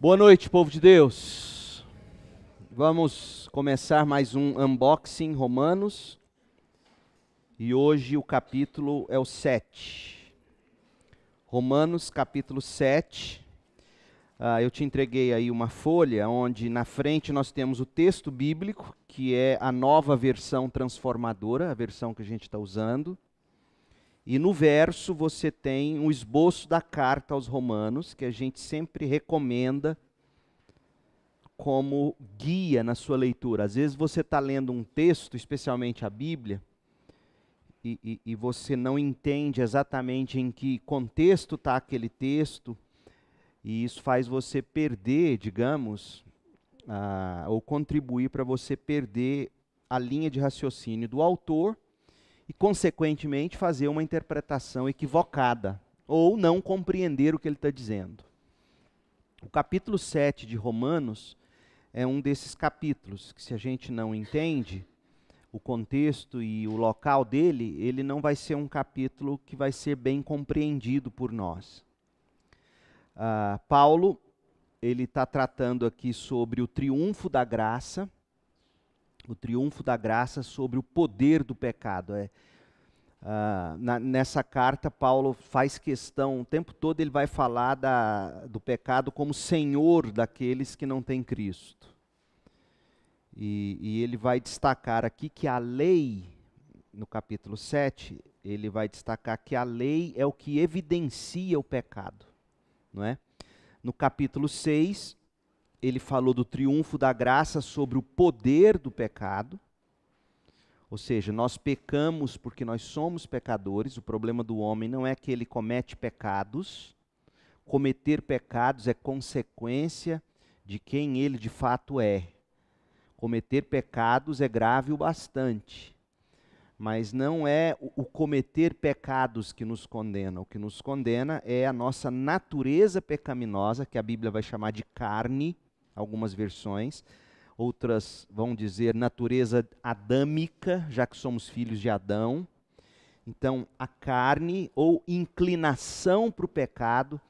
Boa noite, povo de Deus. Vamos começar mais um unboxing Romanos. E hoje o capítulo é o 7. Romanos capítulo 7. Eu te entreguei aí uma folha onde na frente nós temos o texto bíblico, que é a nova versão transformadora, a versão que a gente está usando. E no verso você tem um esboço da carta aos Romanos, que a gente sempre recomenda como guia na sua leitura. Às vezes você está lendo um texto, especialmente a Bíblia, e você não entende exatamente em que contexto está aquele texto, e isso faz você perder, digamos, ou contribuir para você perder a linha de raciocínio do autor, e, consequentemente, fazer uma interpretação equivocada, ou não compreender o que ele está dizendo. O capítulo 7 de Romanos é um desses capítulos que, se a gente não entende o contexto e o local dele, ele não vai ser um capítulo que vai ser bem compreendido por nós. Paulo, ele está tratando aqui sobre o triunfo da graça, sobre o poder do pecado. Nessa carta, Paulo faz questão, o tempo todo ele vai falar do pecado como senhor daqueles que não têm Cristo. E ele vai destacar aqui que a lei, no capítulo 7, ele vai destacar que a lei é o que evidencia o pecado, não é? No capítulo 6, ele falou do triunfo da graça sobre o poder do pecado. Ou seja, nós pecamos porque nós somos pecadores. O problema do homem não é que ele comete pecados. Cometer pecados é consequência de quem ele de fato é. Cometer pecados é grave o bastante. Mas não é o cometer pecados que nos condena. O que nos condena é a nossa natureza pecaminosa, que a Bíblia vai chamar de carne, algumas versões. Outras vão dizer natureza adâmica, já que somos filhos de Adão. Então, a carne ou inclinação para o pecado,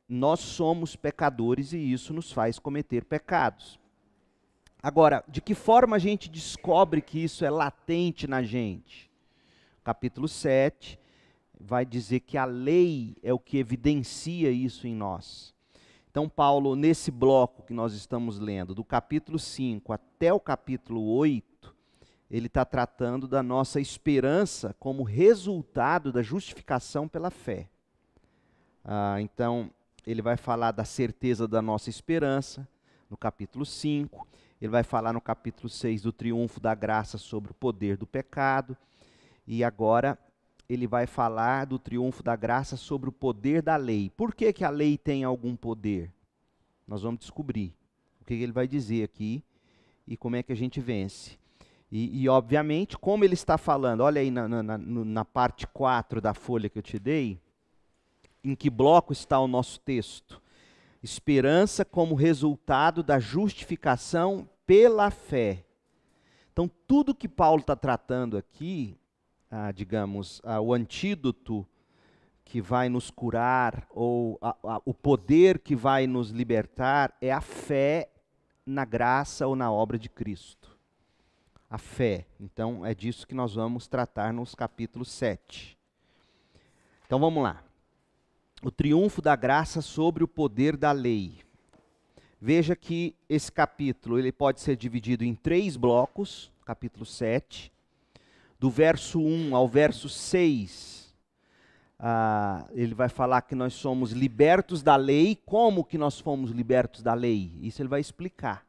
nós somos pecadores e isso nos faz cometer pecados. Agora, de que forma a gente descobre que isso é latente na gente? Capítulo 7 vai dizer que a lei é o que evidencia isso em nós. Então, Paulo, nesse bloco que nós estamos lendo, do capítulo 5 até o capítulo 8, ele está tratando da nossa esperança como resultado da justificação pela fé. Então, ele vai falar da certeza da nossa esperança, no capítulo 5, ele vai falar no capítulo 6 do triunfo da graça sobre o poder do pecado, e agora ele vai falar do triunfo da graça sobre o poder da lei. Por que que a lei tem algum poder? Nós vamos descobrir o que ele vai dizer aqui e como é que a gente vence. E obviamente, como ele está falando, olha aí na parte 4 da folha que eu te dei, em que bloco está o nosso texto? Esperança como resultado da justificação pela fé. Então, tudo que Paulo está tratando aqui, digamos, o antídoto que vai nos curar, ou o poder que vai nos libertar, é a fé na graça ou na obra de Cristo. A fé. Então, é disso que nós vamos tratar nos capítulos 7. Então, vamos lá. O triunfo da graça sobre o poder da lei. Veja que esse capítulo ele pode ser dividido em 3 blocos, capítulo 7. Do verso 1 ao verso 6, ele vai falar que nós somos libertos da lei. Como que nós fomos libertos da lei? Isso ele vai explicar.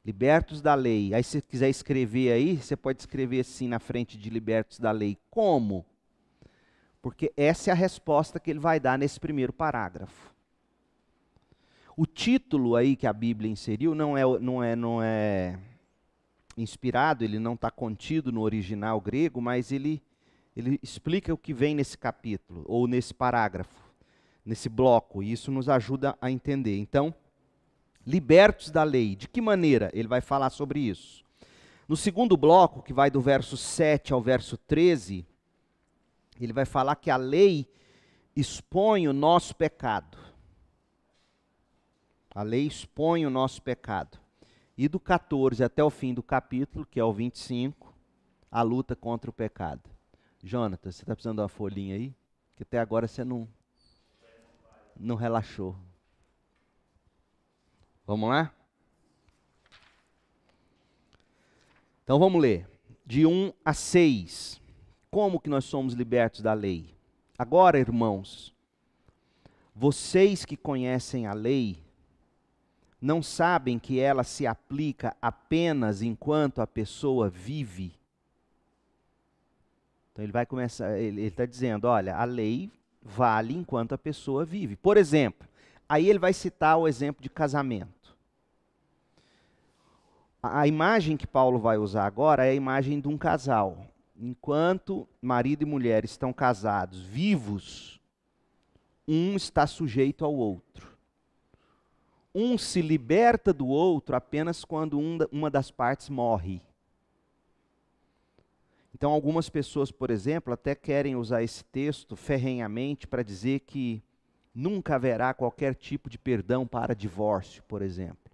Libertos da lei. Aí se você quiser escrever aí, você pode escrever assim na frente de libertos da lei. Como? Porque essa é a resposta que ele vai dar nesse primeiro parágrafo. O título aí que a Bíblia inseriu não é inspirado, ele não está contido no original grego, mas ele explica o que vem nesse capítulo, ou nesse parágrafo, nesse bloco, e isso nos ajuda a entender. Então, libertos da lei, de que maneira? Ele vai falar sobre isso. No segundo bloco, que vai do verso 7 ao verso 13, ele vai falar que a lei expõe o nosso pecado. A lei expõe o nosso pecado. E do 14 até o fim do capítulo, que é o 25, a luta contra o pecado. Jonatas, você está precisando de uma folhinha aí? Que até agora você não relaxou. Vamos lá? Então vamos ler. De 1 a 6. Como que nós somos libertos da lei? Agora, irmãos, vocês que conhecem a lei, não sabem que ela se aplica apenas enquanto a pessoa vive? Então ele vai começar, ele está dizendo, olha, a lei vale enquanto a pessoa vive. Por exemplo, aí ele vai citar o exemplo de casamento. A imagem que Paulo vai usar agora é a imagem de um casal. Enquanto marido e mulher estão casados, vivos, um está sujeito ao outro. Um se liberta do outro apenas quando uma das partes morre. Então, algumas pessoas, por exemplo, até querem usar esse texto ferrenhamente para dizer que nunca haverá qualquer tipo de perdão para divórcio, por exemplo.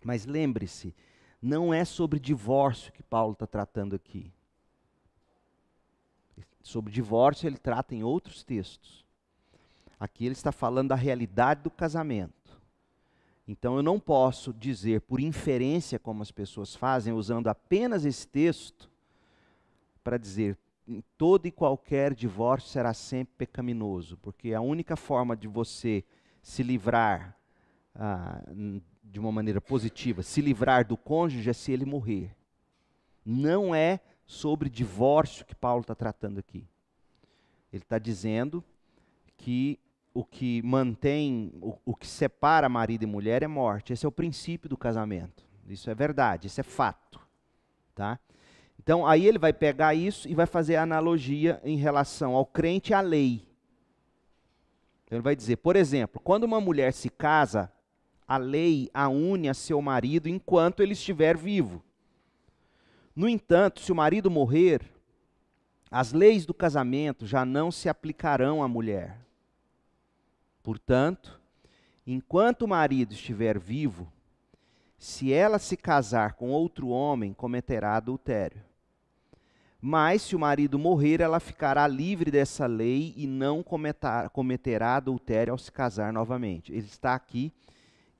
Mas lembre-se, não é sobre divórcio que Paulo está tratando aqui. Sobre divórcio ele trata em outros textos. Aqui ele está falando da realidade do casamento. Então eu não posso dizer por inferência, como as pessoas fazem, usando apenas esse texto, para dizer todo e qualquer divórcio será sempre pecaminoso, porque a única forma de você se livrar de uma maneira positiva, se livrar do cônjuge é se ele morrer. Não é sobre divórcio que Paulo está tratando aqui. Ele está dizendo que o que mantém, o que separa marido e mulher é morte. Esse é o princípio do casamento. Isso é verdade, isso é fato. Tá? Então, aí ele vai pegar isso e vai fazer a analogia em relação ao crente e à lei. Então, ele vai dizer, por exemplo, quando uma mulher se casa, a lei a une a seu marido enquanto ele estiver vivo. No entanto, se o marido morrer, as leis do casamento já não se aplicarão à mulher. Portanto, enquanto o marido estiver vivo, se ela se casar com outro homem, cometerá adultério. Mas se o marido morrer, ela ficará livre dessa lei e não cometerá adultério ao se casar novamente. Ele está aqui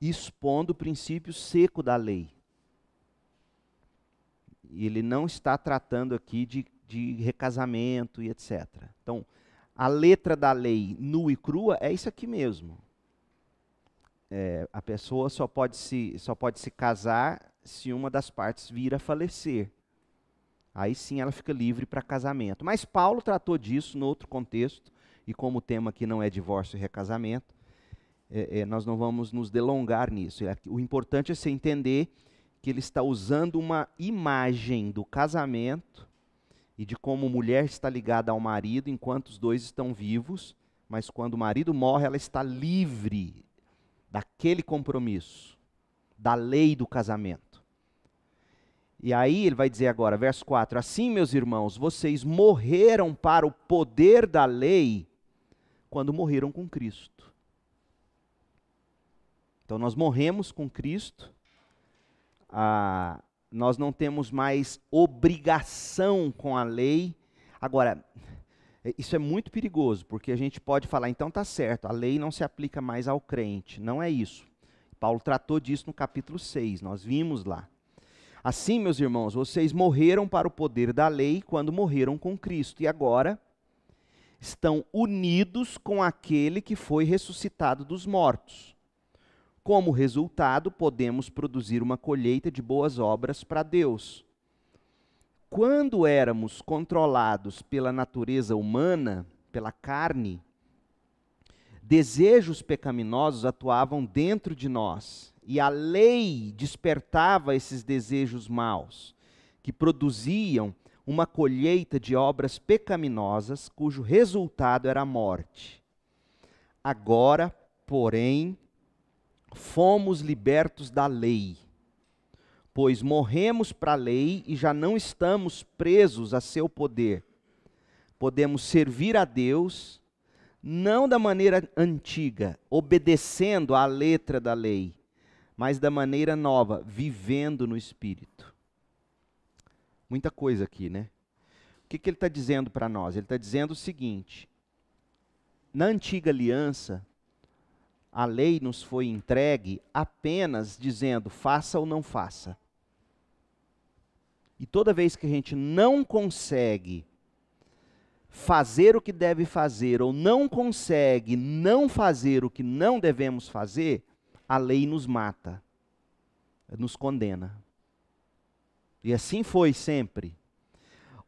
expondo o princípio seco da lei. Ele não está tratando aqui de recasamento e etc. Então, a letra da lei nua e crua é isso aqui mesmo. A pessoa só pode se casar se uma das partes vir a falecer. Aí sim ela fica livre para casamento. Mas Paulo tratou disso no outro contexto, e como o tema aqui não é divórcio e recasamento, nós não vamos nos delongar nisso. O importante é você entender que ele está usando uma imagem do casamento e de como mulher está ligada ao marido enquanto os dois estão vivos, mas quando o marido morre, ela está livre daquele compromisso, da lei do casamento. E aí ele vai dizer agora, verso 4, assim, meus irmãos, vocês morreram para o poder da lei quando morreram com Cristo. Então nós morremos com Cristo, nós não temos mais obrigação com a lei. Agora, isso é muito perigoso, porque a gente pode falar, então tá certo, a lei não se aplica mais ao crente. Não é isso. Paulo tratou disso no capítulo 6, nós vimos lá. Assim, meus irmãos, vocês morreram para o poder da lei quando morreram com Cristo, e agora estão unidos com aquele que foi ressuscitado dos mortos. Como resultado, podemos produzir uma colheita de boas obras para Deus. Quando éramos controlados pela natureza humana, pela carne, desejos pecaminosos atuavam dentro de nós, e a lei despertava esses desejos maus, que produziam uma colheita de obras pecaminosas, cujo resultado era a morte. Agora, porém, fomos libertos da lei, pois morremos para a lei e já não estamos presos a seu poder. Podemos servir a Deus não da maneira antiga, obedecendo à letra da lei, mas da maneira nova, vivendo no Espírito. Muita coisa aqui, né? O que ele está dizendo para nós? Ele está dizendo o seguinte: na antiga aliança, a lei nos foi entregue apenas dizendo faça ou não faça. E toda vez que a gente não consegue fazer o que deve fazer, ou não consegue não fazer o que não devemos fazer, a lei nos mata, nos condena. E assim foi sempre.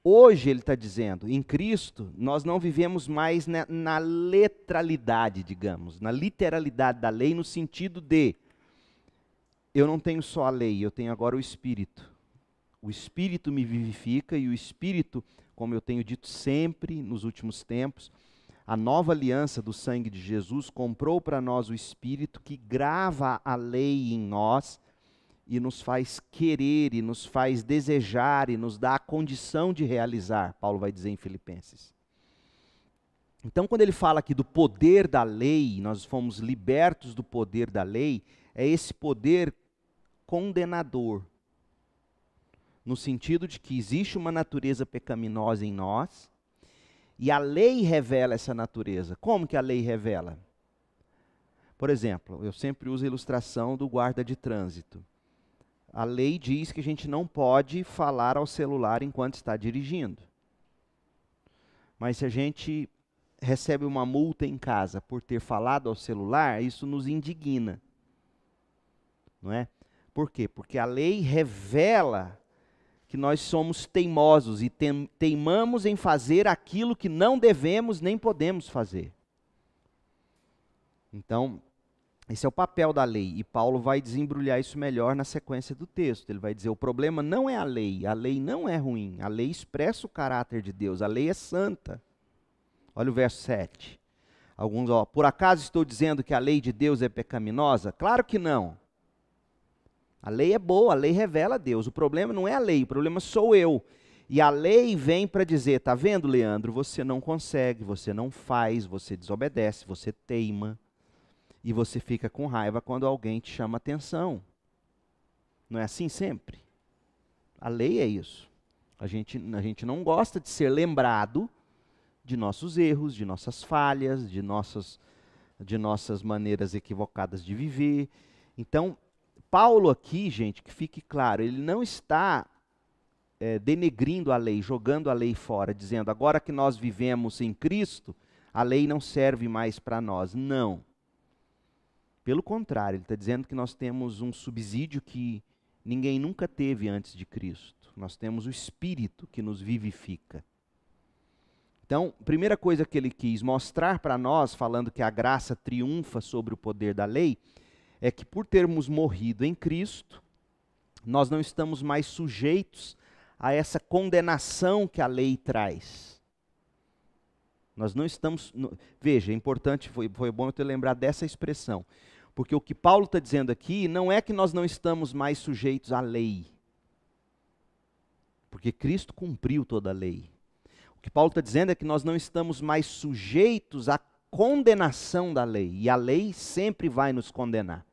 Hoje ele está dizendo, em Cristo, nós não vivemos mais na letralidade, digamos, na literalidade da lei, no sentido de, eu não tenho só a lei, eu tenho agora o Espírito. O Espírito me vivifica e o Espírito, como eu tenho dito sempre nos últimos tempos, a nova aliança do sangue de Jesus comprou para nós o Espírito que grava a lei em nós e nos faz querer, e nos faz desejar, e nos dá a condição de realizar, Paulo vai dizer em Filipenses. Então, quando ele fala aqui do poder da lei, nós fomos libertos do poder da lei, é esse poder condenador, no sentido de que existe uma natureza pecaminosa em nós, e a lei revela essa natureza. Como que a lei revela? Por exemplo, eu sempre uso a ilustração do guarda de trânsito. A lei diz que a gente não pode falar ao celular enquanto está dirigindo. Mas se a gente recebe uma multa em casa por ter falado ao celular, isso nos indigna. Não é? Por quê? Porque a lei revela que nós somos teimosos e teimamos em fazer aquilo que não devemos nem podemos fazer. Então, esse é o papel da lei, e Paulo vai desembrulhar isso melhor na sequência do texto. Ele vai dizer, o problema não é a lei não é ruim, a lei expressa o caráter de Deus, a lei é santa. Olha o verso 7. Alguns, por acaso estou dizendo que a lei de Deus é pecaminosa? Claro que não. A lei é boa, a lei revela a Deus. O problema não é a lei, o problema sou eu. E a lei vem para dizer, tá vendo, Leandro? Você não consegue, você não faz, você desobedece, você teima. E você fica com raiva quando alguém te chama atenção. Não é assim sempre? A lei é isso. A gente não gosta de ser lembrado de nossos erros, de nossas falhas, de nossas maneiras equivocadas de viver. Então, Paulo aqui, gente, que fique claro, ele não está denegrindo a lei, jogando a lei fora, dizendo, agora que nós vivemos em Cristo, a lei não serve mais para nós. Não. Pelo contrário, ele está dizendo que nós temos um subsídio que ninguém nunca teve antes de Cristo. Nós temos o Espírito que nos vivifica. Então, a primeira coisa que ele quis mostrar para nós, falando que a graça triunfa sobre o poder da lei, é que por termos morrido em Cristo, nós não estamos mais sujeitos a essa condenação que a lei traz. Nós não estamos... Veja, é importante, foi bom eu ter lembrado dessa expressão. Porque o que Paulo está dizendo aqui não é que nós não estamos mais sujeitos à lei. Porque Cristo cumpriu toda a lei. O que Paulo está dizendo é que nós não estamos mais sujeitos à condenação da lei. E a lei sempre vai nos condenar.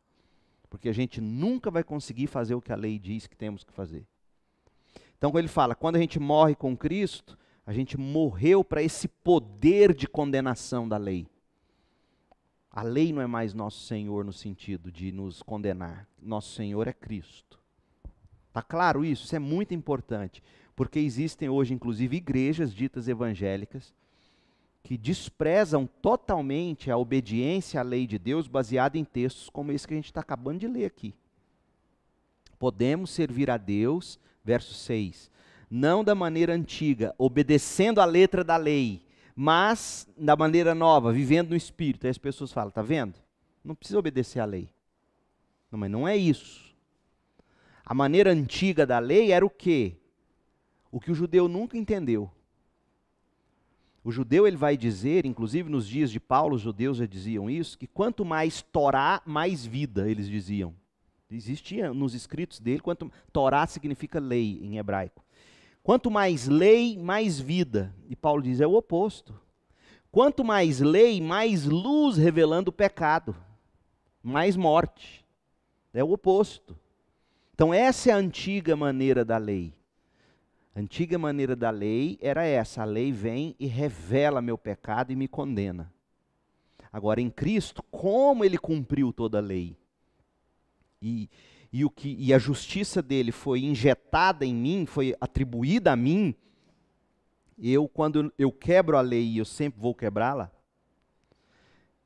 Porque a gente nunca vai conseguir fazer o que a lei diz que temos que fazer. Então, quando ele fala, quando a gente morre com Cristo, a gente morreu para esse poder de condenação da lei. A lei não é mais nosso Senhor no sentido de nos condenar. Nosso Senhor é Cristo. Está claro isso? Isso é muito importante. Porque existem hoje, inclusive, igrejas ditas evangélicas que desprezam totalmente a obediência à lei de Deus baseada em textos como esse que a gente está acabando de ler aqui. Podemos servir a Deus, verso 6, não da maneira antiga, obedecendo a letra da lei, mas da maneira nova, vivendo no Espírito. Aí as pessoas falam, está vendo? Não precisa obedecer à lei. Não, mas não é isso. A maneira antiga da lei era o quê? O que o judeu nunca entendeu. O judeu ele vai dizer, inclusive nos dias de Paulo, os judeus já diziam isso, que quanto mais Torá, mais vida, eles diziam. Existia nos escritos dele, Torá significa lei em hebraico. Quanto mais lei, mais vida. E Paulo diz, é o oposto. quanto mais lei, mais luz revelando o pecado, mais morte. É o oposto. Então essa é a antiga maneira da lei. A antiga maneira da lei era essa: a lei vem e revela meu pecado e me condena. Agora em Cristo, como ele cumpriu toda a lei, e a justiça dele foi injetada em mim, foi atribuída a mim, quando eu quebro a lei, e eu sempre vou quebrá-la,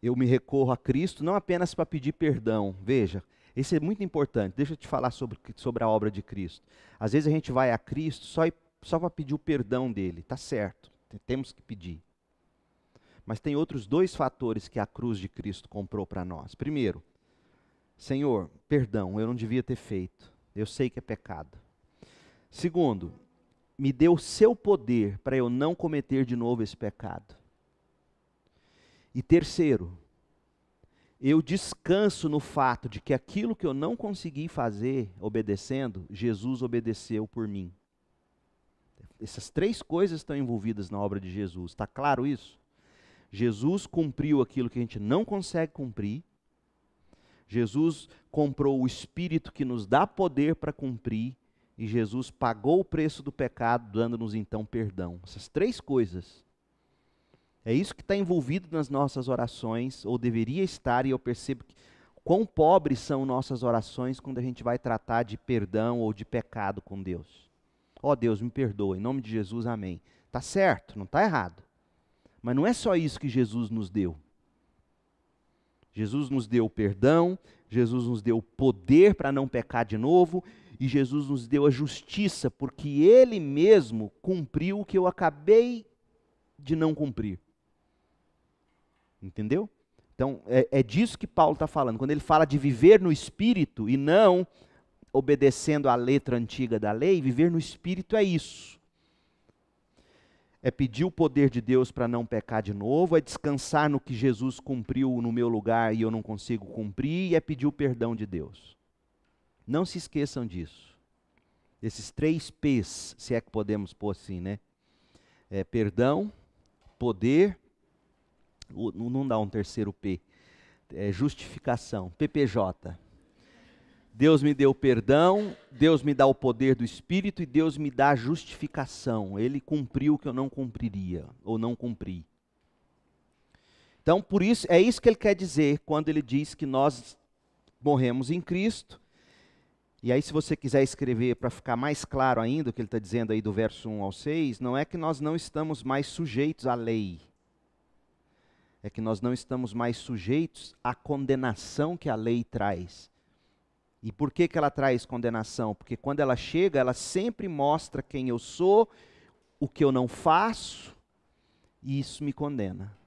eu me recorro a Cristo, não apenas para pedir perdão. Veja, isso é muito importante. Deixa eu te falar sobre a obra de Cristo. Às vezes a gente vai a Cristo só para pedir o perdão dele. Está certo, temos que pedir. Mas tem outros dois fatores que a cruz de Cristo comprou para nós. Primeiro, Senhor, perdão, eu não devia ter feito. Eu sei que é pecado. Segundo, me deu o seu poder para eu não cometer de novo esse pecado. E terceiro, eu descanso no fato de que aquilo que eu não consegui fazer obedecendo, Jesus obedeceu por mim. Essas três coisas estão envolvidas na obra de Jesus. Está claro isso? Jesus cumpriu aquilo que a gente não consegue cumprir. Jesus comprou o Espírito que nos dá poder para cumprir. E Jesus pagou o preço do pecado, dando-nos então perdão. Essas três coisas. É isso que está envolvido nas nossas orações, ou deveria estar, e eu percebo quão pobres são nossas orações quando a gente vai tratar de perdão ou de pecado com Deus. Ó Deus, me perdoa, em nome de Jesus, amém. Está certo, não está errado. Mas não é só isso que Jesus nos deu. Jesus nos deu o perdão, Jesus nos deu o poder para não pecar de novo, e Jesus nos deu a justiça, porque Ele mesmo cumpriu o que eu acabei de não cumprir. Entendeu? Então, é disso que Paulo está falando. Quando ele fala de viver no Espírito e não obedecendo à letra antiga da lei, viver no Espírito é isso. É pedir o poder de Deus para não pecar de novo, é descansar no que Jesus cumpriu no meu lugar e eu não consigo cumprir, e é pedir o perdão de Deus. Não se esqueçam disso. Esses três P's, se é que podemos pôr assim, né? Perdão, poder, não dá um terceiro P, justificação, PPJ. Deus me deu perdão, Deus me dá o poder do Espírito e Deus me dá a justificação. Ele cumpriu o que eu não cumpriria, ou não cumpri. Então, por isso, é isso que ele quer dizer quando ele diz que nós morremos em Cristo. E aí, se você quiser escrever para ficar mais claro ainda o que ele está dizendo aí do verso 1 ao 6, não é que nós não estamos mais sujeitos à lei. É que nós não estamos mais sujeitos à condenação que a lei traz. E por que ela traz condenação? Porque quando ela chega, ela sempre mostra quem eu sou, o que eu não faço, e isso me condena.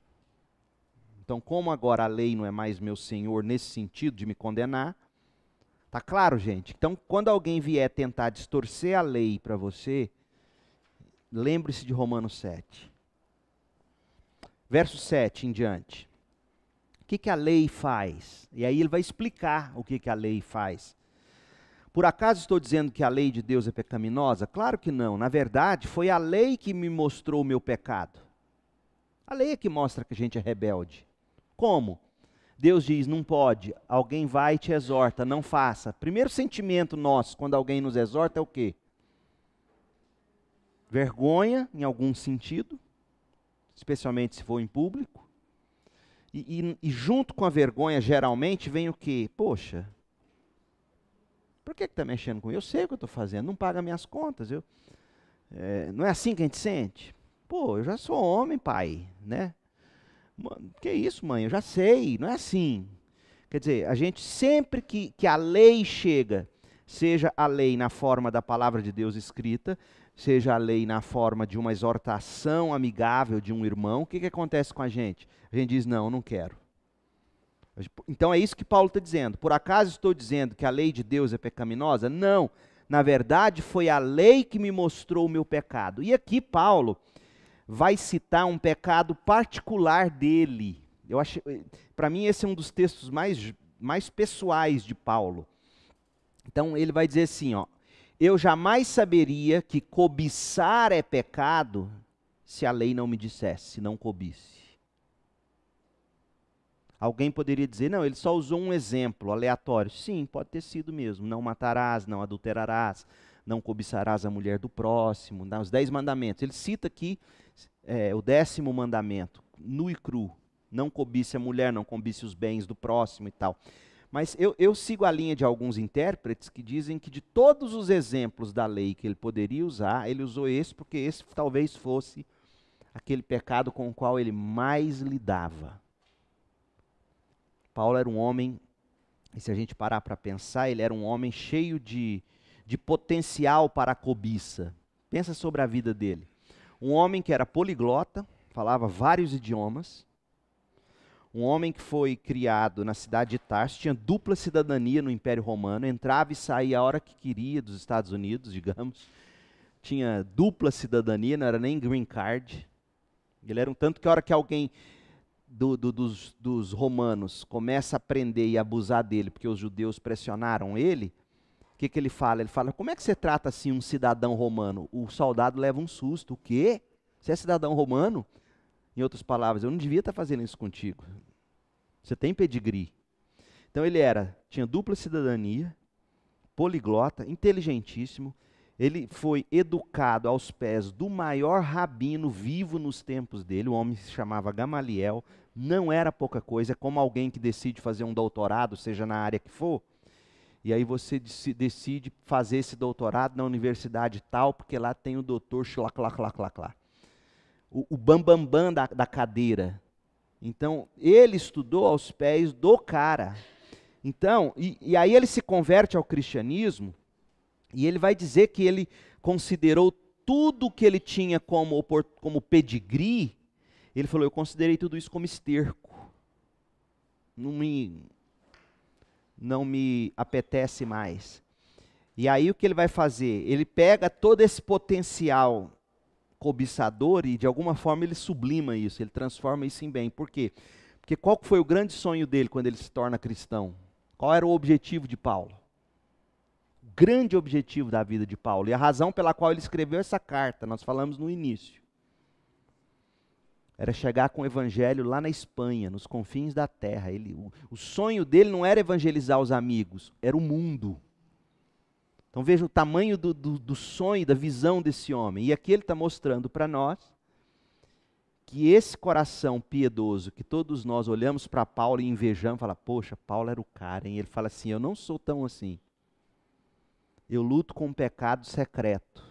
Então, como agora a lei não é mais meu senhor nesse sentido de me condenar, tá claro, gente? Então, quando alguém vier tentar distorcer a lei para você, lembre-se de Romanos 7. Verso 7 em diante. O que a lei faz? E aí ele vai explicar o que a lei faz. Por acaso estou dizendo que a lei de Deus é pecaminosa? Claro que não. Na verdade, foi a lei que me mostrou o meu pecado. A lei é que mostra que a gente é rebelde. Como? Deus diz, não pode. Alguém vai e te exorta, não faça. Primeiro sentimento nosso, quando alguém nos exorta, é o quê? Vergonha, em algum sentido. Especialmente se for em público. E junto com a vergonha, geralmente, vem o quê? Poxa, por que está mexendo comigo? Eu sei o que eu estou fazendo, não paga minhas contas. Não é assim que a gente sente? Pô, eu já sou homem, pai, né? Que isso, mãe? Eu já sei, não é assim. Quer dizer, a gente sempre que a lei chega, seja a lei na forma da palavra de Deus escrita, seja a lei na forma de uma exortação amigável de um irmão, o que acontece com a gente? A gente diz, não, eu não quero. Então é isso que Paulo está dizendo. Por acaso estou dizendo que a lei de Deus é pecaminosa? Não. Na verdade, foi a lei que me mostrou o meu pecado. E aqui Paulo vai citar um pecado particular dele. Para mim, esse é um dos textos mais pessoais de Paulo. Então ele vai dizer assim, ó, eu jamais saberia que cobiçar é pecado se a lei não me dissesse, não cobisse. Alguém poderia dizer, não, ele só usou um exemplo aleatório. Sim, pode ter sido mesmo. Não matarás, não adulterarás, não cobiçarás a mulher do próximo, os 10 mandamentos. Ele cita aqui o 10º mandamento, nu e cru. Não cobice a mulher, não cobice os bens do próximo e tal. Mas eu sigo a linha de alguns intérpretes que dizem que de todos os exemplos da lei que ele poderia usar, ele usou esse porque esse talvez fosse aquele pecado com o qual ele mais lidava. Paulo era um homem, e se a gente parar para pensar, ele era um homem cheio de potencial para a cobiça. Pensa sobre a vida dele. Um homem que era poliglota, falava vários idiomas. Um homem que foi criado na cidade de Tarso, tinha dupla cidadania no Império Romano, entrava e saía a hora que queria dos Estados Unidos, digamos. Tinha dupla cidadania, não era nem green card. Ele era um tanto que a hora que alguém dos romanos começa a prender e abusar dele, porque os judeus pressionaram ele, o que ele fala? Ele fala, como é que você trata assim um cidadão romano? O soldado leva um susto. O quê? Você é cidadão romano? Em outras palavras, eu não devia estar fazendo isso contigo. Você tem pedigree. Então ele tinha dupla cidadania, poliglota, inteligentíssimo. Ele foi educado aos pés do maior rabino vivo nos tempos dele. O homem se chamava Gamaliel. Não era pouca coisa, é como alguém que decide fazer um doutorado, seja na área que for. E aí você decide fazer esse doutorado na universidade tal, porque lá tem o doutor xilaclaclaclaclá. O bambambam da cadeira. Então, ele estudou aos pés do cara. Então, e aí ele se converte ao cristianismo, e ele vai dizer que ele considerou tudo que ele tinha como pedigree, ele falou, eu considerei tudo isso como esterco. Não me apetece mais. E aí o que ele vai fazer? Ele pega todo esse potencial cobiçador e de alguma forma ele sublima isso, ele transforma isso em bem. Por quê? Porque qual foi o grande sonho dele quando ele se torna cristão? Qual era o objetivo de Paulo? O grande objetivo da vida de Paulo, e a razão pela qual ele escreveu essa carta, nós falamos no início, era chegar com o evangelho lá na Espanha, nos confins da terra. O sonho dele não era evangelizar os amigos, era o mundo. Então veja o tamanho do sonho, da visão desse homem. E aqui ele está mostrando para nós que esse coração piedoso, que todos nós olhamos para Paulo e invejamos, fala, poxa, Paulo era o cara, hein? Ele fala assim, eu não sou tão assim. Eu luto com um pecado secreto.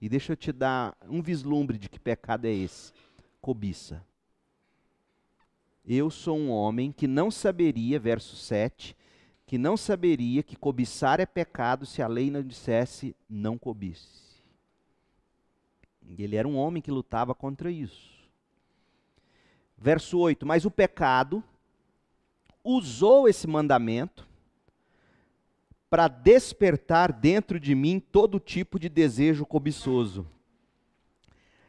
E deixa eu te dar um vislumbre de que pecado é esse. Cobiça. Eu sou um homem que não saberia, verso 7, que não saberia que cobiçar é pecado se a lei não dissesse não cobice. Ele era um homem que lutava contra isso. Verso 8, mas o pecado usou esse mandamento para despertar dentro de mim todo tipo de desejo cobiçoso.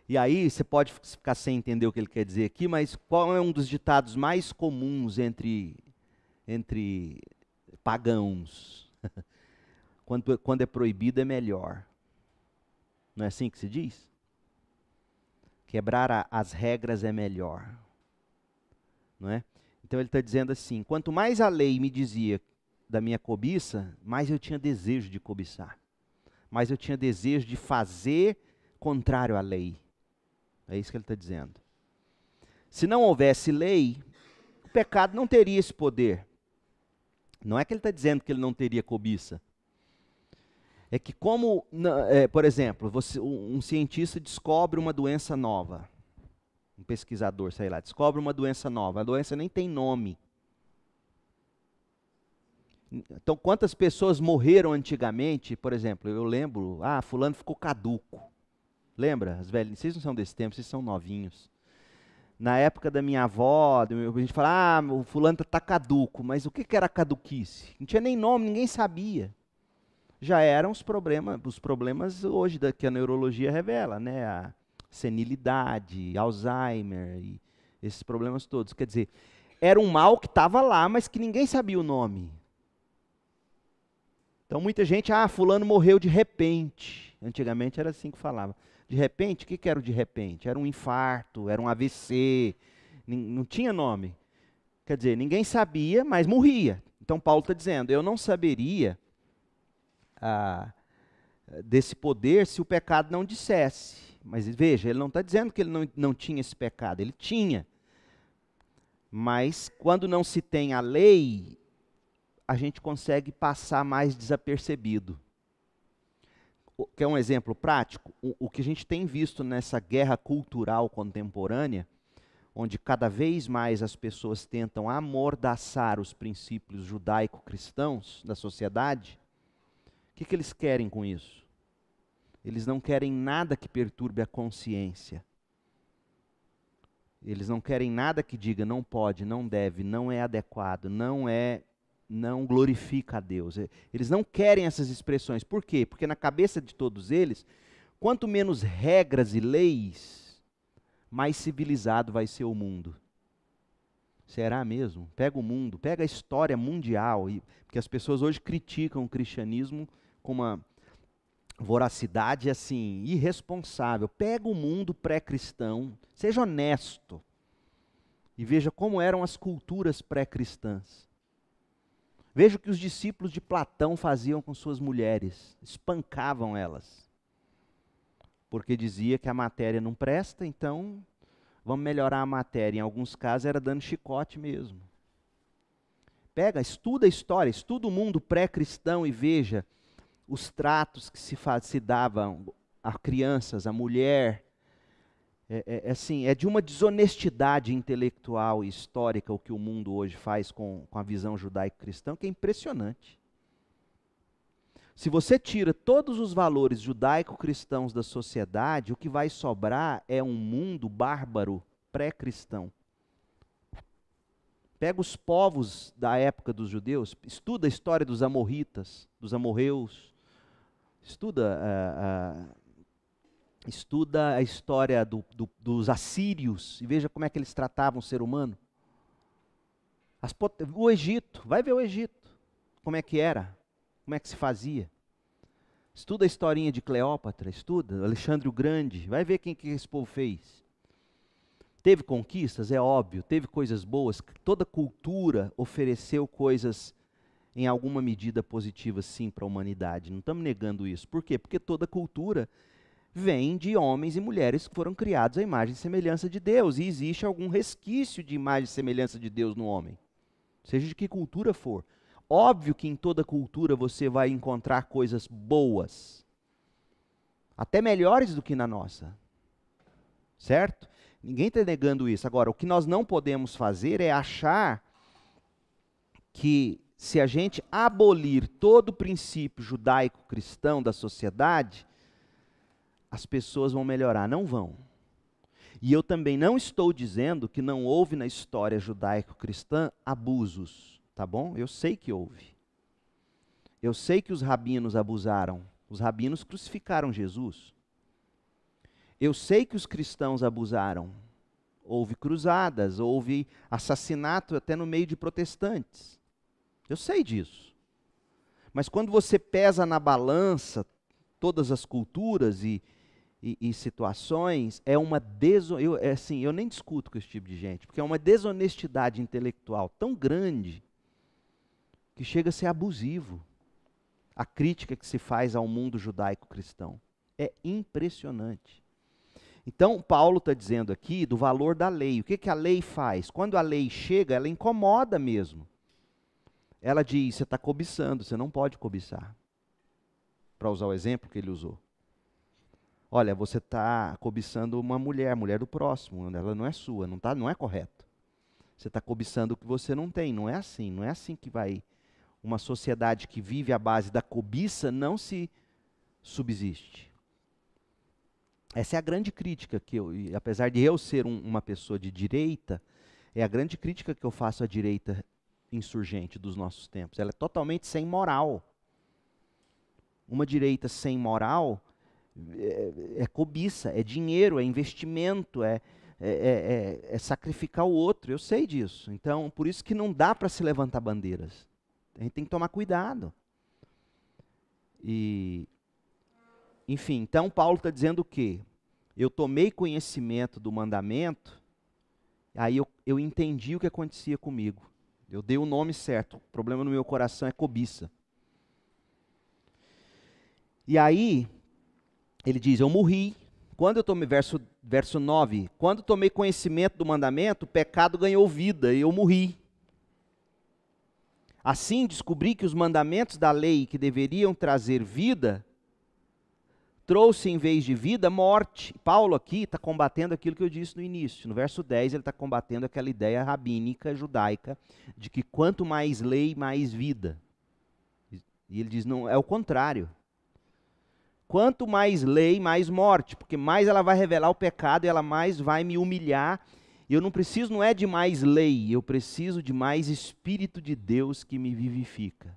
E aí você pode ficar sem entender o que ele quer dizer aqui, mas qual é um dos ditados mais comuns entre pagãos? Quando é proibido é melhor. Não é assim que se diz? Quebrar as regras é melhor. Não é? Então ele está dizendo assim, quanto mais a lei me dizia da minha cobiça, mais eu tinha desejo de cobiçar. Mais eu tinha desejo de fazer contrário à lei. É isso que ele está dizendo. Se não houvesse lei, o pecado não teria esse poder. Não é que ele está dizendo que ele não teria cobiça. É que por exemplo, um cientista descobre uma doença nova. Um pesquisador, sei lá, descobre uma doença nova. A doença nem tem nome. Então, quantas pessoas morreram antigamente? Por exemplo, eu lembro, fulano ficou caduco. Lembra? As velhas, vocês não são desse tempo, vocês são novinhos. Na época da minha avó, a gente fala, o fulano está caduco. Mas o que era caduquice? Não tinha nem nome, ninguém sabia. Já eram os problemas hoje que a neurologia revela, né? A senilidade, Alzheimer, e esses problemas todos. Quer dizer, era um mal que estava lá, mas que ninguém sabia o nome. Então muita gente, fulano morreu de repente. Antigamente era assim que falava. De repente, o que era o de repente? Era um infarto, era um AVC, não tinha nome. Quer dizer, ninguém sabia, mas morria. Então Paulo está dizendo, eu não saberia desse poder se o pecado não dissesse. Mas veja, ele não está dizendo que ele não tinha esse pecado, ele tinha. Mas quando não se tem a lei, a gente consegue passar mais desapercebido. Quer um exemplo prático? O que a gente tem visto nessa guerra cultural contemporânea, onde cada vez mais as pessoas tentam amordaçar os princípios judaico-cristãos da sociedade, o que eles querem com isso? Eles não querem nada que perturbe a consciência. Eles não querem nada que diga não pode, não deve, não é adequado, não glorifica a Deus. Eles não querem essas expressões. Por quê? Porque na cabeça de todos eles, quanto menos regras e leis, mais civilizado vai ser o mundo. Será mesmo? Pega o mundo, pega a história mundial, porque as pessoas hoje criticam o cristianismo com uma voracidade assim, irresponsável. Pega o mundo pré-cristão, seja honesto, e veja como eram as culturas pré-cristãs. Veja o que os discípulos de Platão faziam com suas mulheres, espancavam elas. Porque dizia que a matéria não presta, então vamos melhorar a matéria. Em alguns casos era dando chicote mesmo. Pega, estuda a história, estuda o mundo pré-cristão e veja os tratos que se davam a crianças, a mulher. É de uma desonestidade intelectual e histórica o que o mundo hoje faz com a visão judaico-cristã, que é impressionante. Se você tira todos os valores judaico-cristãos da sociedade, o que vai sobrar é um mundo bárbaro pré-cristão. Pega os povos da época dos judeus, estuda a história dos amorritas, dos amorreus, estuda a história dos assírios e veja como é que eles tratavam o ser humano. O Egito, vai ver o Egito, como é que era, como é que se fazia. Estuda a historinha de Cleópatra, estuda Alexandre o Grande, vai ver quem que esse povo fez. Teve conquistas, é óbvio, teve coisas boas, toda cultura ofereceu coisas em alguma medida positivas sim para a humanidade, não estamos negando isso. Por quê? Porque toda cultura vem de homens e mulheres que foram criados à imagem e semelhança de Deus, e existe algum resquício de imagem e semelhança de Deus no homem, seja de que cultura for. Óbvio que em toda cultura você vai encontrar coisas boas, até melhores do que na nossa, certo? Ninguém está negando isso. Agora, o que nós não podemos fazer é achar que se a gente abolir todo o princípio judaico-cristão da sociedade, as pessoas vão melhorar. Não vão. E eu também não estou dizendo que não houve na história judaico-cristã abusos, tá bom? Eu sei que houve. Eu sei que os rabinos abusaram. Os rabinos crucificaram Jesus. Eu sei que os cristãos abusaram. Houve cruzadas, houve assassinato até no meio de protestantes. Eu sei disso. Mas quando você pesa na balança todas as culturas e situações, eu nem discuto com esse tipo de gente, porque é uma desonestidade intelectual tão grande que chega a ser abusivo. A crítica que se faz ao mundo judaico-cristão é impressionante. Então, Paulo está dizendo aqui do valor da lei. O que a lei faz? Quando a lei chega, ela incomoda mesmo. Ela diz, você está cobiçando, você não pode cobiçar. Para usar o exemplo que ele usou. Olha, você está cobiçando uma mulher, mulher do próximo, ela não é sua, não é correto. Você está cobiçando o que você não tem, não é assim que vai. Uma sociedade que vive à base da cobiça não se subsiste. Essa é a grande crítica que apesar de eu ser uma pessoa de direita, é a grande crítica que eu faço à direita insurgente dos nossos tempos. Ela é totalmente sem moral. Uma direita sem moral é cobiça, é dinheiro, é investimento, é sacrificar o outro. Eu sei disso. Então, por isso que não dá para se levantar bandeiras. A gente tem que tomar cuidado. Enfim, então Paulo está dizendo o quê? Eu tomei conhecimento do mandamento, Aí eu entendi o que acontecia comigo. Eu dei o nome certo. O problema no meu coração é cobiça. E aí, ele diz, eu morri. Quando eu tomei, verso 9, quando tomei conhecimento do mandamento, o pecado ganhou vida e eu morri. Assim, descobri que os mandamentos da lei que deveriam trazer vida, trouxe em vez de vida, morte. Paulo aqui está combatendo aquilo que eu disse no início. No verso 10, ele está combatendo aquela ideia rabínica, judaica, de que quanto mais lei, mais vida. E ele diz, não, é o contrário. Quanto mais lei, mais morte, porque mais ela vai revelar o pecado e ela mais vai me humilhar. Eu não preciso, não é de mais lei, eu preciso de mais Espírito de Deus que me vivifica.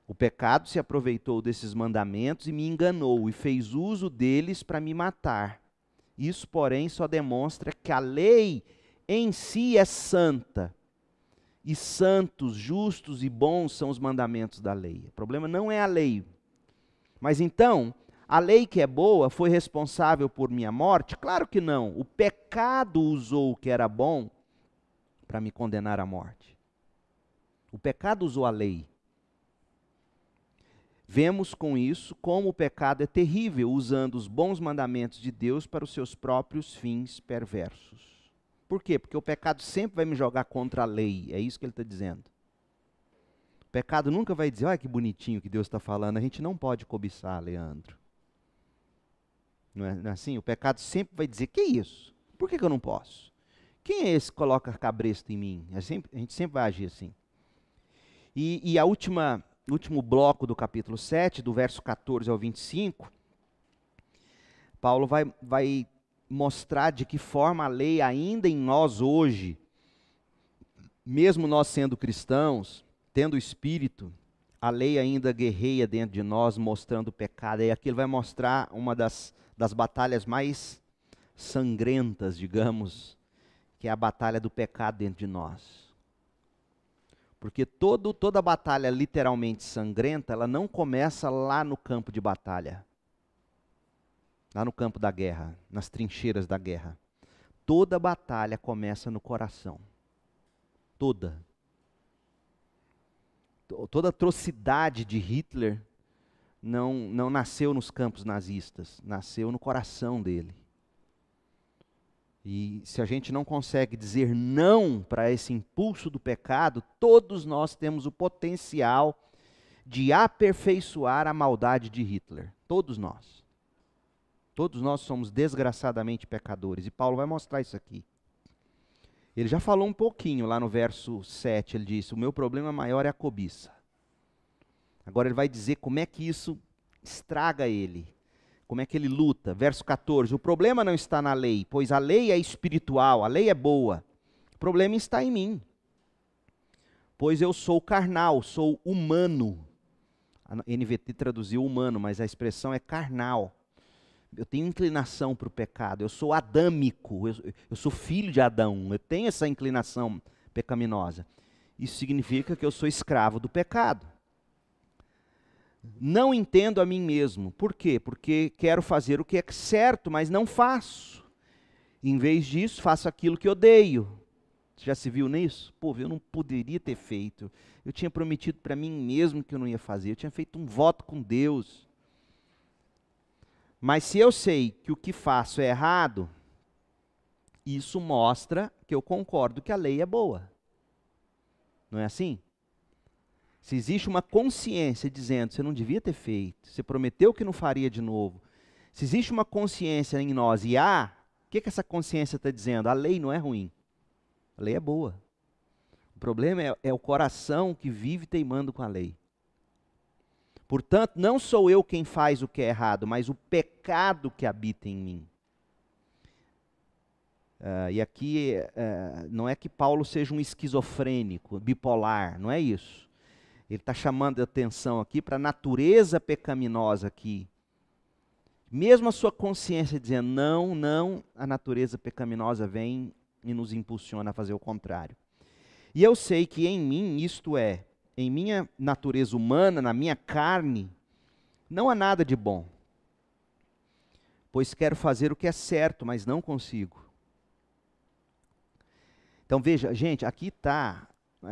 O pecado se aproveitou desses mandamentos e me enganou e fez uso deles para me matar. Isso, porém, só demonstra que a lei em si é santa. E santos, justos e bons são os mandamentos da lei. O problema não é a lei. Mas então, a lei que é boa foi responsável por minha morte? Claro que não. O pecado usou o que era bom para me condenar à morte. O pecado usou a lei. Vemos com isso como o pecado é terrível, usando os bons mandamentos de Deus para os seus próprios fins perversos. Por quê? Porque o pecado sempre vai me jogar contra a lei. É isso que ele está dizendo. O pecado nunca vai dizer, olha que bonitinho que Deus está falando, a gente não pode cobiçar, Leandro. Não é assim? O pecado sempre vai dizer, que isso? Por que eu não posso? Quem é esse que coloca cabresto em mim? A gente sempre vai agir assim. E o último bloco do capítulo 7, do verso 14 ao 25, Paulo vai mostrar de que forma a lei ainda em nós hoje, mesmo nós sendo cristãos, tendo o Espírito, a lei ainda guerreia dentro de nós, mostrando o pecado. E aqui ele vai mostrar uma das batalhas mais sangrentas, digamos, que é a batalha do pecado dentro de nós. Porque toda batalha literalmente sangrenta, ela não começa lá no campo de batalha, lá no campo da guerra, nas trincheiras da guerra. Toda batalha começa no coração. Toda atrocidade de Hitler não nasceu nos campos nazistas, nasceu no coração dele. E se a gente não consegue dizer não para esse impulso do pecado, todos nós temos o potencial de aperfeiçoar a maldade de Hitler. Todos nós. Todos nós somos desgraçadamente pecadores. E Paulo vai mostrar isso aqui. Ele já falou um pouquinho lá no verso 7, ele disse, o meu problema maior é a cobiça. Agora ele vai dizer como é que isso estraga ele, como é que ele luta. Verso 14, o problema não está na lei, pois a lei é espiritual, a lei é boa. O problema está em mim, pois eu sou carnal, sou humano. A NVT traduziu humano, mas a expressão é carnal. Eu tenho inclinação para o pecado, eu sou adâmico, eu sou filho de Adão, eu tenho essa inclinação pecaminosa. Isso significa que eu sou escravo do pecado. Não entendo a mim mesmo. Por quê? Porque quero fazer o que é certo, mas não faço. Em vez disso, faço aquilo que odeio. Você já se viu nisso? Pô, eu não poderia ter feito. Eu tinha prometido para mim mesmo que eu não ia fazer. Eu tinha feito um voto com Deus. Mas se eu sei que o que faço é errado, isso mostra que eu concordo que a lei é boa. Não é assim? Se existe uma consciência dizendo, você não devia ter feito, você prometeu que não faria de novo. Se existe uma consciência em nós, e o que essa consciência está dizendo? A lei não é ruim, a lei é boa. O problema é o coração que vive teimando com a lei. Portanto, não sou eu quem faz o que é errado, mas o pecado que habita em mim. E aqui, não é que Paulo seja um esquizofrênico, bipolar, não é isso. Ele está chamando a atenção aqui para a natureza pecaminosa aqui. Mesmo a sua consciência dizendo não, a natureza pecaminosa vem e nos impulsiona a fazer o contrário. E eu sei que em mim, isto é, em minha natureza humana, na minha carne, não há nada de bom. Pois quero fazer o que é certo, mas não consigo. Então veja, gente, aqui está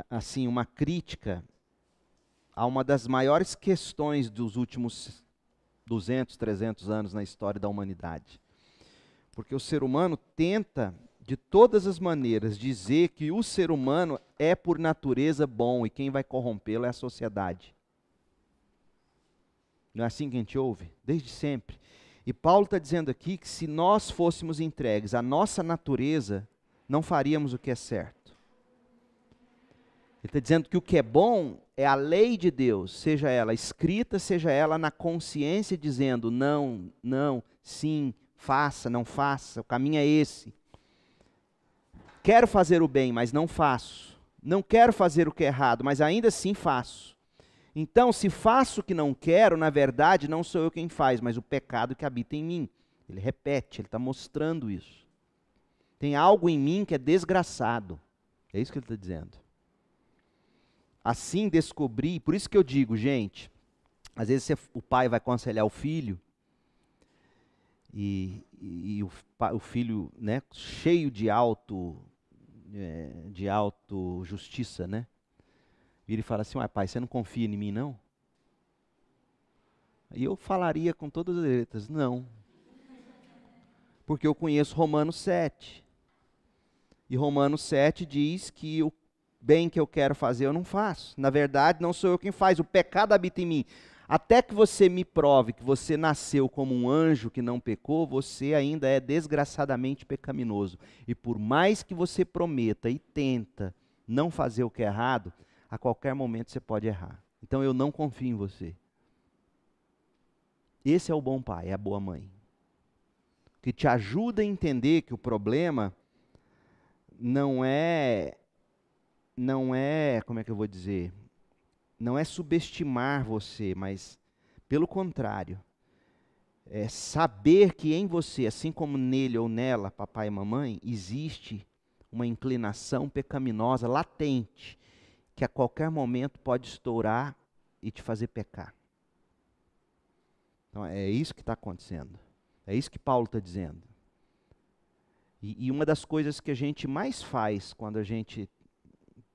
assim uma crítica a uma das maiores questões dos últimos 200, 300 anos na história da humanidade. Porque o ser humano tenta, de todas as maneiras, dizer que o ser humano é por natureza bom e quem vai corrompê-lo é a sociedade. Não é assim que a gente ouve? Desde sempre. E Paulo está dizendo aqui que se nós fôssemos entregues à nossa natureza, não faríamos o que é certo. Ele está dizendo que o que é bom é a lei de Deus, seja ela escrita, seja ela na consciência, dizendo não, não, sim, faça, não faça, o caminho é esse. Quero fazer o bem, mas não faço. Não quero fazer o que é errado, mas ainda assim faço. Então, se faço o que não quero, na verdade, não sou eu quem faz, mas o pecado que habita em mim. Ele repete, ele está mostrando isso. Tem algo em mim que é desgraçado. É isso que ele está dizendo. Assim descobri, por isso que eu digo, gente, às vezes o pai vai aconselhar o filho, e o filho, né, cheio de justiça, né? Vira e fala assim: pai, você não confia em mim, não? E eu falaria com todas as letras: não. Porque eu conheço Romanos 7. E Romanos 7 diz que o bem que eu quero fazer eu não faço. Na verdade, não sou eu quem faz, o pecado habita em mim. Até que você me prove que você nasceu como um anjo que não pecou, você ainda é desgraçadamente pecaminoso. E por mais que você prometa e tenta não fazer o que é errado, a qualquer momento você pode errar. Então eu não confio em você. Esse é o bom pai, é a boa mãe. Que te ajuda a entender que o problema não é, como é que eu vou dizer? Não é subestimar você, mas pelo contrário, é saber que em você, assim como nele ou nela, papai e mamãe, existe uma inclinação pecaminosa latente, que a qualquer momento pode estourar e te fazer pecar. Então é isso que está acontecendo. É isso que Paulo está dizendo. E uma das coisas que a gente mais faz quando a gente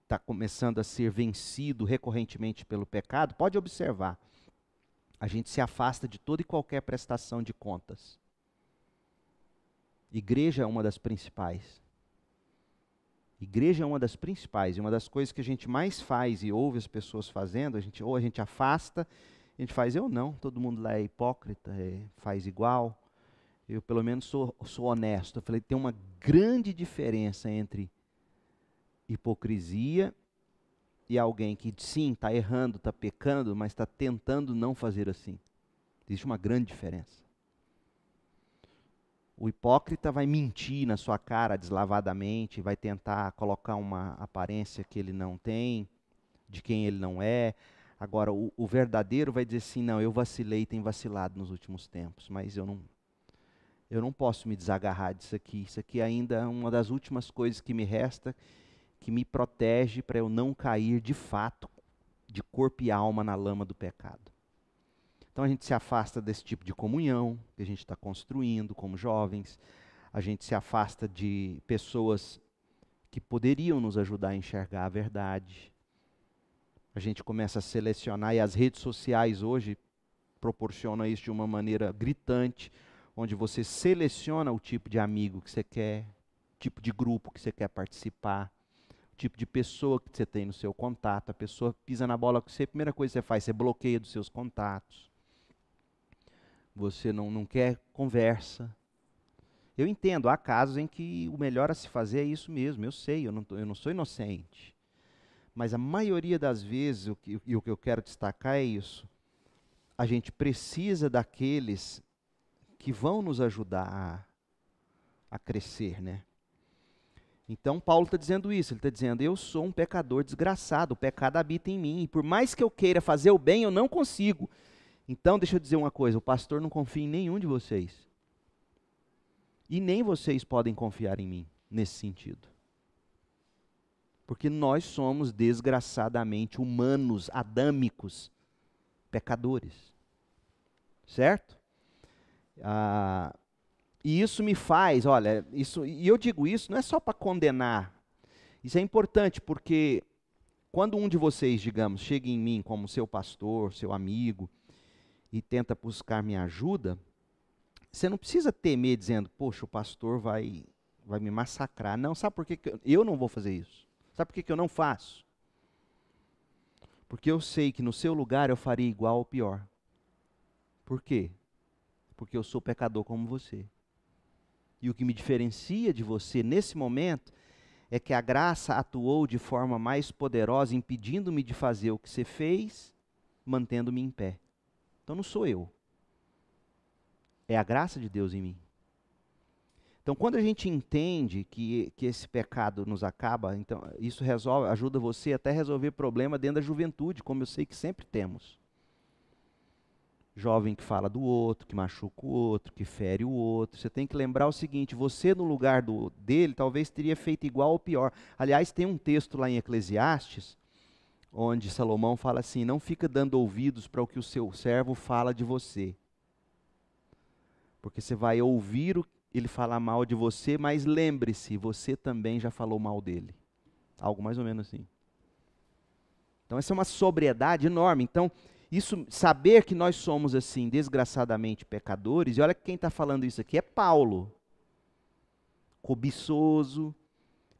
está começando a ser vencido recorrentemente pelo pecado, pode observar, a gente se afasta de toda e qualquer prestação de contas. Igreja é uma das principais. Igreja é uma das principais, e uma das coisas que a gente mais faz e ouve as pessoas fazendo, ou a gente afasta, a gente faz, eu não, todo mundo lá é hipócrita, faz igual. Eu pelo menos sou honesto. Eu falei, tem uma grande diferença entre hipocrisia e alguém que sim, está errando, está pecando, mas está tentando não fazer assim. Existe uma grande diferença. O hipócrita vai mentir na sua cara deslavadamente, vai tentar colocar uma aparência que ele não tem, de quem ele não é. Agora, o verdadeiro vai dizer assim, não, eu vacilei, tenho vacilado nos últimos tempos, mas eu não posso me desagarrar disso aqui. Isso aqui ainda é uma das últimas coisas que me resta, que me protege para eu não cair de fato, de corpo e alma, na lama do pecado. Então a gente se afasta desse tipo de comunhão que a gente está construindo como jovens. A gente se afasta de pessoas que poderiam nos ajudar a enxergar a verdade. A gente começa a selecionar, e as redes sociais hoje proporcionam isso de uma maneira gritante, onde você seleciona o tipo de amigo que você quer, o tipo de grupo que você quer participar, o tipo de pessoa que você tem no seu contato. A pessoa pisa na bola com você, a primeira coisa que você faz, você bloqueia dos seus contatos. Você não quer conversa. Eu entendo, há casos em que o melhor a se fazer é isso mesmo, eu sei, eu não sou inocente. Mas a maioria das vezes, o que eu quero destacar é isso. A gente precisa daqueles que vão nos ajudar a crescer, né? Então Paulo está dizendo isso, ele está dizendo, eu sou um pecador desgraçado, o pecado habita em mim, e por mais que eu queira fazer o bem, eu não consigo. Então, deixa eu dizer uma coisa, o pastor não confia em nenhum de vocês. E nem vocês podem confiar em mim, nesse sentido. Porque nós somos desgraçadamente humanos, adâmicos, pecadores. Certo? E isso me faz, olha, e eu digo isso não é só para condenar. Isso é importante porque quando um de vocês, digamos, chega em mim como seu pastor, seu amigo, e tenta buscar minha ajuda, você não precisa temer dizendo, poxa, o pastor vai me massacrar. Não, sabe por que eu não vou fazer isso? Sabe por que eu não faço? Porque eu sei que no seu lugar eu faria igual ou pior. Por quê? Porque eu sou pecador como você. E o que me diferencia de você nesse momento é que a graça atuou de forma mais poderosa, impedindo-me de fazer o que você fez, mantendo-me em pé. Então não sou eu. É a graça de Deus em mim. Então, quando a gente entende que esse pecado nos acaba, então isso ajuda você até a resolver problema dentro da juventude, como eu sei que sempre temos. Jovem que fala do outro, que machuca o outro, que fere o outro. Você tem que lembrar o seguinte, você no lugar dele talvez teria feito igual ou pior. Aliás, tem um texto lá em Eclesiastes, onde Salomão fala assim, não fica dando ouvidos para o que o seu servo fala de você. Porque você vai ouvir ele falar mal de você, mas lembre-se, você também já falou mal dele. Algo mais ou menos assim. Então essa é uma sobriedade enorme. Então, isso, saber que nós somos assim, desgraçadamente pecadores, e olha que quem está falando isso aqui é Paulo. Cobiçoso,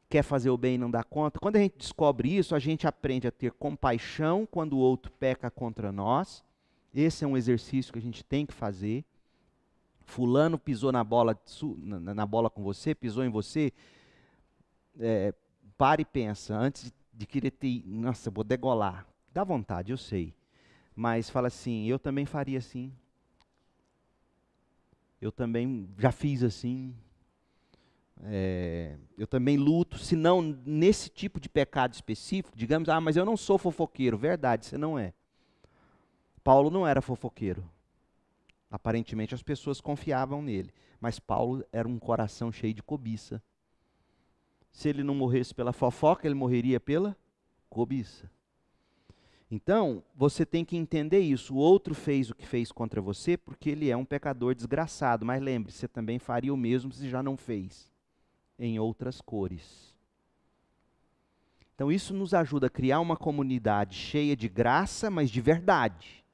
quer fazer o bem e não dá conta. Quando a gente descobre isso, a gente aprende a ter compaixão quando o outro peca contra nós. Esse é um exercício que a gente tem que fazer. Fulano pisou na bola com você, pisou em você, para e pensa, antes de querer nossa, eu vou degolar. Dá vontade, eu sei. Mas fala assim, eu também faria assim. Eu também já fiz assim. Eu também luto, se não nesse tipo de pecado específico, digamos, mas eu não sou fofoqueiro. Verdade, você não é. Paulo não era fofoqueiro. Aparentemente as pessoas confiavam nele, mas Paulo era um coração cheio de cobiça. Se ele não morresse pela fofoca, ele morreria pela cobiça. Então, você tem que entender isso. O outro fez o que fez contra você porque ele é um pecador desgraçado, mas lembre-se, você também faria o mesmo se já não fez, em outras cores. Então isso nos ajuda a criar uma comunidade cheia de graça, mas de verdade.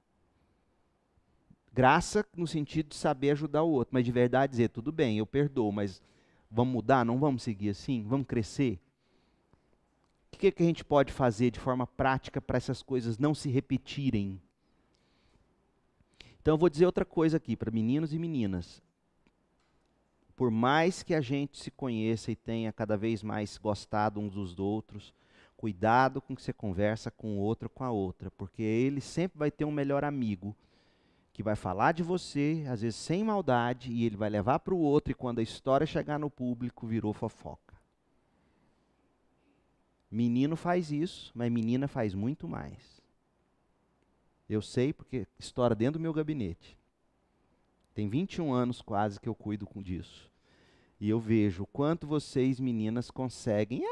Graça no sentido de saber ajudar o outro, mas de verdade dizer, tudo bem, eu perdoo, mas vamos mudar, não vamos seguir assim? Vamos crescer? O que a gente pode fazer de forma prática para essas coisas não se repetirem? Então eu vou dizer outra coisa aqui para meninos e meninas. Por mais que a gente se conheça e tenha cada vez mais gostado uns dos outros, cuidado com que você conversa com o outro ou com a outra, porque ele sempre vai ter um melhor amigo que vai falar de você, às vezes sem maldade, e ele vai levar para o outro, e quando a história chegar no público, virou fofoca. Menino faz isso, mas menina faz muito mais. Eu sei porque estoura dentro do meu gabinete. Tem 21 anos quase que eu cuido disso. E eu vejo o quanto vocês, meninas, conseguem.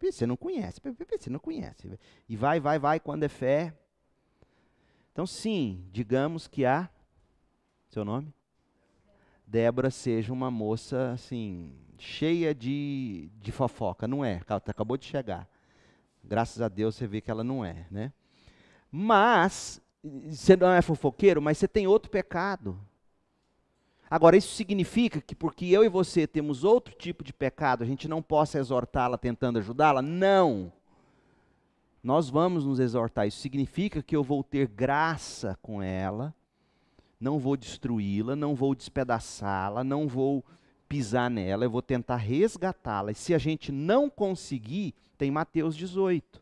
Você não conhece, você não conhece. E vai, quando é fé. Então, sim, digamos que seu nome? Débora seja uma moça, assim, cheia de fofoca. Não é, acabou de chegar. Graças a Deus você vê que ela não é, né? Mas, você não é fofoqueiro, mas você tem outro pecado. Agora, isso significa que porque eu e você temos outro tipo de pecado, a gente não possa exortá-la tentando ajudá-la? Não. Nós vamos nos exortar. Isso significa que eu vou ter graça com ela, não vou destruí-la, não vou despedaçá-la, não vou pisar nela, eu vou tentar resgatá-la. E se a gente não conseguir, tem Mateus 18,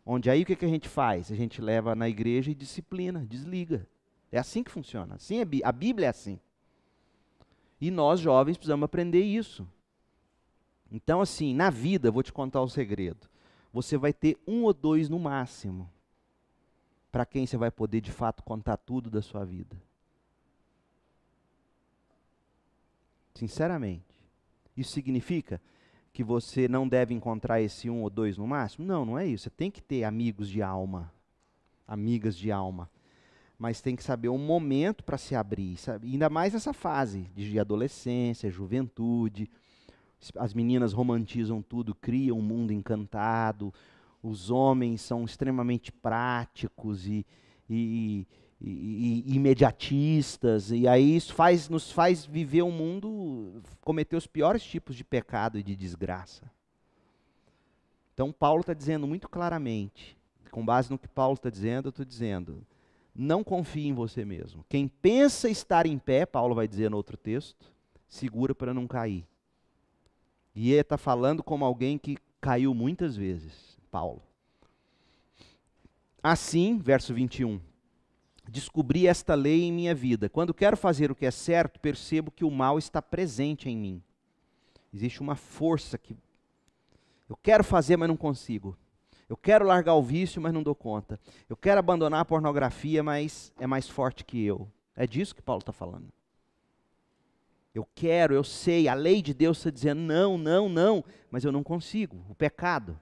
onde aí o que a gente faz? A gente leva na igreja e disciplina, desliga. É assim que funciona. Assim a Bíblia é assim. E nós, jovens, precisamos aprender isso. Então, assim, na vida, vou te contar o segredo. Você vai ter um ou dois no máximo, para quem você vai poder, de fato, contar tudo da sua vida. Sinceramente. Isso significa que você não deve encontrar esse um ou dois no máximo? Não, não é isso. Você tem que ter amigos de alma, amigas de alma. Mas tem que saber um momento para se abrir, sabe? Ainda mais nessa fase de adolescência, juventude. As meninas romantizam tudo, criam um mundo encantado. Os homens são extremamente práticos e imediatistas. E aí isso nos faz viver um mundo, cometer os piores tipos de pecado e de desgraça. Então Paulo está dizendo muito claramente, com base no que Paulo está dizendo, eu estou dizendo, não confie em você mesmo. Quem pensa estar em pé, Paulo vai dizer no outro texto, segura para não cair. E ele está falando como alguém que caiu muitas vezes, Paulo. Assim, verso 21, descobri esta lei em minha vida. Quando quero fazer o que é certo, percebo que o mal está presente em mim. Existe uma força que eu quero fazer, mas não consigo. Eu quero largar o vício, mas não dou conta. Eu quero abandonar a pornografia, mas é mais forte que eu. É disso que Paulo está falando. Eu quero, eu sei, a lei de Deus está dizendo não, não, não, mas eu não consigo. O pecado.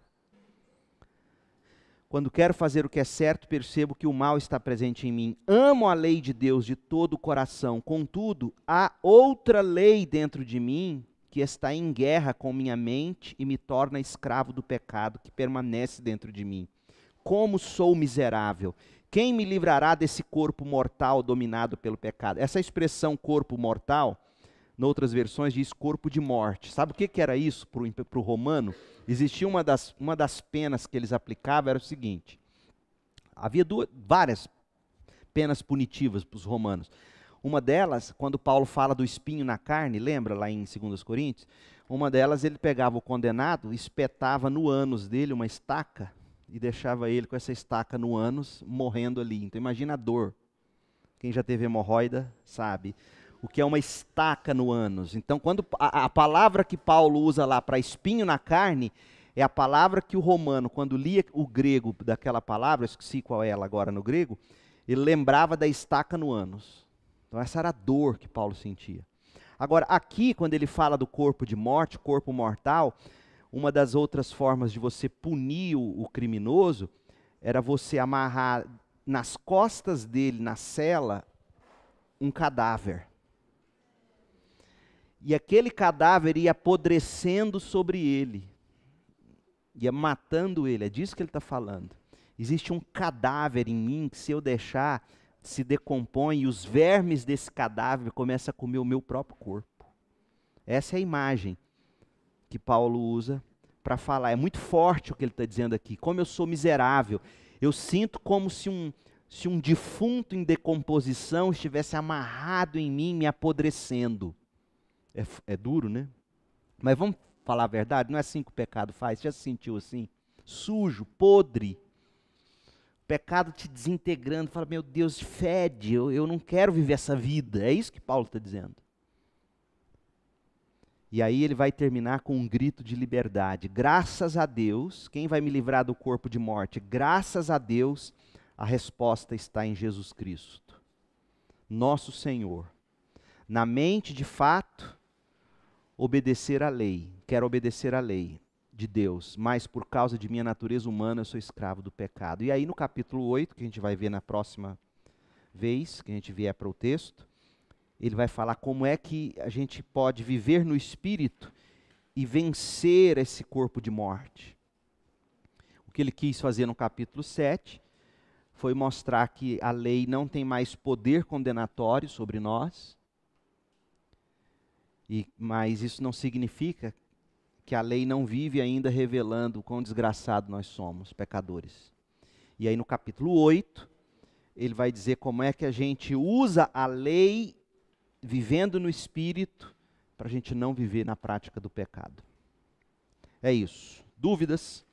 Quando quero fazer o que é certo, percebo que o mal está presente em mim. Amo a lei de Deus de todo o coração. Contudo, há outra lei dentro de mim que está em guerra com minha mente e me torna escravo do pecado que permanece dentro de mim. Como sou miserável! Quem me livrará desse corpo mortal dominado pelo pecado? Essa expressão corpo mortal, em outras versões diz corpo de morte. Sabe o que era isso para o romano? Existia uma das penas que eles aplicavam, era o seguinte. Havia várias penas punitivas para os romanos. Uma delas, quando Paulo fala do espinho na carne, lembra lá em 2 Coríntios? Uma delas, ele pegava o condenado, espetava no ânus dele uma estaca e deixava ele com essa estaca no ânus, morrendo ali. Então imagina a dor. Quem já teve hemorroida sabe o que é uma estaca no ânus. Então quando a palavra que Paulo usa lá para espinho na carne, é a palavra que o romano, quando lia o grego daquela palavra, eu esqueci qual é ela agora no grego, ele lembrava da estaca no ânus. Então essa era a dor que Paulo sentia. Agora aqui, quando ele fala do corpo de morte, corpo mortal, uma das outras formas de você punir o criminoso era você amarrar nas costas dele, na cela, um cadáver. E aquele cadáver ia apodrecendo sobre ele, ia matando ele, é disso que ele está falando. Existe um cadáver em mim que se eu deixar, se decompõe e os vermes desse cadáver começam a comer o meu próprio corpo. Essa é a imagem que Paulo usa para falar. É muito forte o que ele está dizendo aqui. Como eu sou miserável. Eu sinto como se um defunto em decomposição estivesse amarrado em mim, me apodrecendo. É duro, né? Mas vamos falar a verdade, não é assim que o pecado faz? Já se sentiu assim? Sujo, podre. O pecado te desintegrando, fala, meu Deus, fede, eu não quero viver essa vida. É isso que Paulo está dizendo. E aí ele vai terminar com um grito de liberdade. Graças a Deus, quem vai me livrar do corpo de morte? Graças a Deus, a resposta está em Jesus Cristo, nosso Senhor. Na mente, de fato, obedecer à lei. Quero obedecer à lei de Deus, mas por causa de minha natureza humana eu sou escravo do pecado. E aí no capítulo 8, que a gente vai ver na próxima vez, que a gente vier para o texto, ele vai falar como é que a gente pode viver no Espírito e vencer esse corpo de morte. O que ele quis fazer no capítulo 7 foi mostrar que a lei não tem mais poder condenatório sobre nós, mas isso não significa que a lei não vive ainda revelando o quão desgraçado nós somos, pecadores. E aí no capítulo 8, ele vai dizer como é que a gente usa a lei vivendo no Espírito para a gente não viver na prática do pecado. É isso. Dúvidas?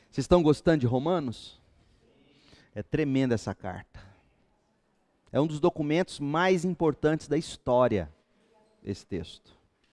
Vocês estão gostando de Romanos? É tremenda essa carta. É um dos documentos mais importantes da história, esse texto.